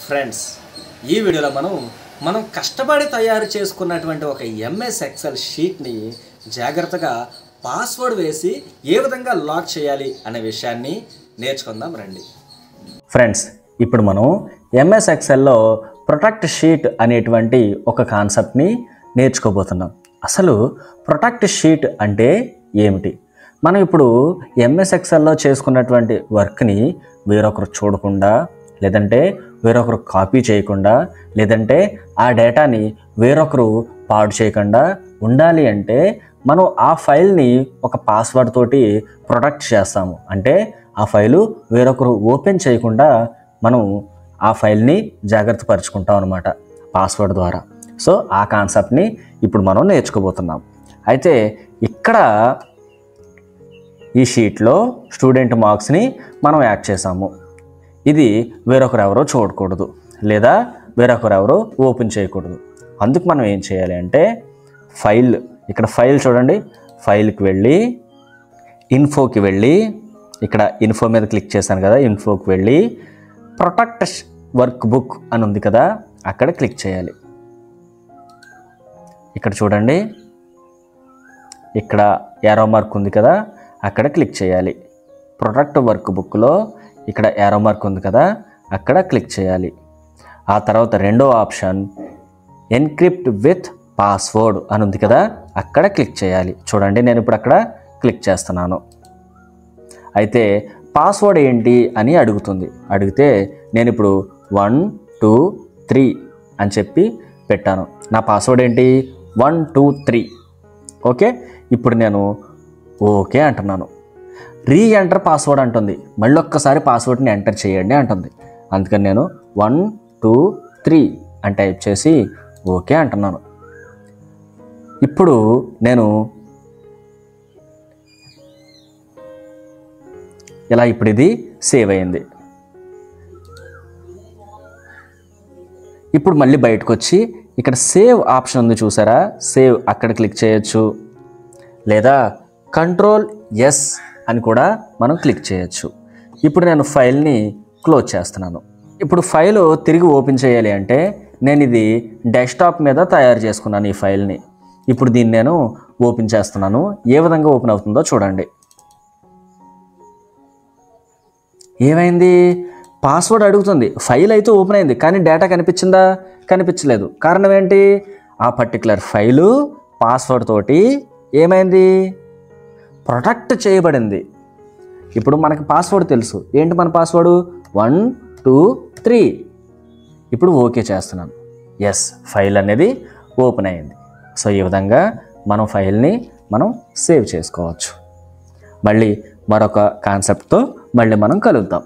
Friends, ఈ వీడియోలో మనం కష్టపడి తయారు చేసుకున్నటువంటి ఒక ఎంఎస్ ఎక్సెల్ షీట్ని జాగ్రత్తగా పాస్వర్డ్ వేసి ఏ విధంగా లాక్ చేయాలి అనే విషయాన్ని నేర్చుకుందాం రండి. ఫ్రెండ్స్, ఇప్పుడు మనం ఎంఎస్ ఎక్సెల్లో ప్రొటెక్ట్ షీట్ అనేటువంటి ఒక కాన్సెప్ట్ని నేర్చుకోబోతున్నాం. అసలు ప్రొటెక్ట్ షీట్ అంటే ఏమిటి? మనం ఇప్పుడు ఎంఎస్ ఎక్సెల్లో చేసుకున్నటువంటి వర్క్ని వేరొకరు చూడకుండా, లేదంటే వేరొకరు కాపీ చేయకుండా, లేదంటే ఆ డేటాని వేరొకరు పాడు చేయకుండా ఉండాలి అంటే మనం ఆ ఫైల్ని ఒక పాస్వర్డ్ తోటి ప్రొటెక్ట్ చేస్తాము. అంటే ఆ ఫైలు వేరొకరు ఓపెన్ చేయకుండా మనం ఆ ఫైల్ని జాగ్రత్త పరుచుకుంటాం అన్నమాట పాస్వర్డ్ ద్వారా. సో ఆ కాన్సెప్ట్ని ఇప్పుడు మనం నేర్చుకోబోతున్నాం. అయితే ఇక్కడ ఈ షీట్లో స్టూడెంట్ మార్క్స్ని మనం యాడ్ చేసాము. ఇది వేరొకరు ఎవరో చూడకూడదు, లేదా వేరొకరు ఎవరో ఓపెన్ చేయకూడదు. అందుకు మనం ఏం చేయాలి అంటే ఇక్కడ ఫైల్ చూడండి, ఫైల్కి వెళ్ళి ఇన్ఫోకి వెళ్ళి, ఇక్కడ ఇన్ఫో మీద క్లిక్ చేశాను కదా, ఇన్ఫోకి వెళ్ళి ప్రొటెక్ట్ వర్క్ బుక్ అని ఉంది కదా, అక్కడ క్లిక్ చేయాలి. ఇక్కడ చూడండి, ఇక్కడ యారో మార్క్ ఉంది కదా, అక్కడ క్లిక్ చేయాలి. ప్రొటెక్ట్ వర్క్ బుక్లో ఇక్కడ యారో మార్క్ ఉంది కదా, అక్కడ క్లిక్ చేయాలి. ఆ తర్వాత రెండో ఆప్షన్ ఎన్క్రిప్ట్ విత్ పాస్వర్డ్ అని ఉంది కదా, అక్కడ క్లిక్ చేయాలి. చూడండి, నేను ఇప్పుడు అక్కడ క్లిక్ చేస్తున్నాను. అయితే పాస్వర్డ్ ఏంటి అని అడిగితే నేను ఇప్పుడు 1 2 3 అని చెప్పి పెట్టాను. నా పాస్వర్డ్ ఏంటి? 1 2 3. ఓకే, ఇప్పుడు నేను ఓకే అంటున్నాను. రీఎంటర్ పాస్వర్డ్ అంటుంది, మళ్ళీ ఒక్కసారి పాస్వర్డ్ని ఎంటర్ చేయండి అంటుంది. అందుకని నేను 1 2 3 అని టైప్ చేసి ఓకే అంటున్నాను. ఇప్పుడు నేను ఇప్పుడు ఇది సేవ్ అయింది. ఇప్పుడు మళ్ళీ బయటకు వచ్చి ఇక్కడ సేవ్ ఆప్షన్ ఉంది చూసారా, సేవ్ అక్కడ క్లిక్ చేయొచ్చు, లేదా Ctrl+S అని కూడా మనం క్లిక్ చేయొచ్చు. ఇప్పుడు నేను ఫైల్ని క్లోజ్ చేస్తున్నాను. ఇప్పుడు ఫైల్ తిరిగి ఓపెన్ చేయాలి అంటే నేను ఇది డెస్క్టాప్ మీద తయారు చేసుకున్నాను ఈ ఫైల్ని. ఇప్పుడు దీన్ని నేను ఓపెన్ చేస్తున్నాను. ఏ విధంగా ఓపెన్ అవుతుందో చూడండి. ఏమైంది? పాస్వర్డ్ అడుగుతుంది, ఫైల్ అయితే ఓపెన్ అయింది, కానీ డేటా కనిపించిందా? కనిపించలేదు. కారణం ఏంటి? ఆ పర్టికులర్ ఫైలు పాస్వర్డ్ తోటి ఏమైంది? ప్రొటెక్ట్ చేయబడింది. ఇప్పుడు మనకి పాస్వర్డ్ తెలుసు. ఏంటి మన పాస్వర్డ్? 1 2 3. ఇప్పుడు ఓకే చేస్తున్నాను. ఎస్, ఫైల్ అనేది ఓపెన్ అయింది. సో ఈ విధంగా మనం ఫైల్ని సేవ్ చేసుకోవచ్చు. మళ్ళీ మరొక కాన్సెప్ట్తో మళ్ళీ మనం కలుద్దాం.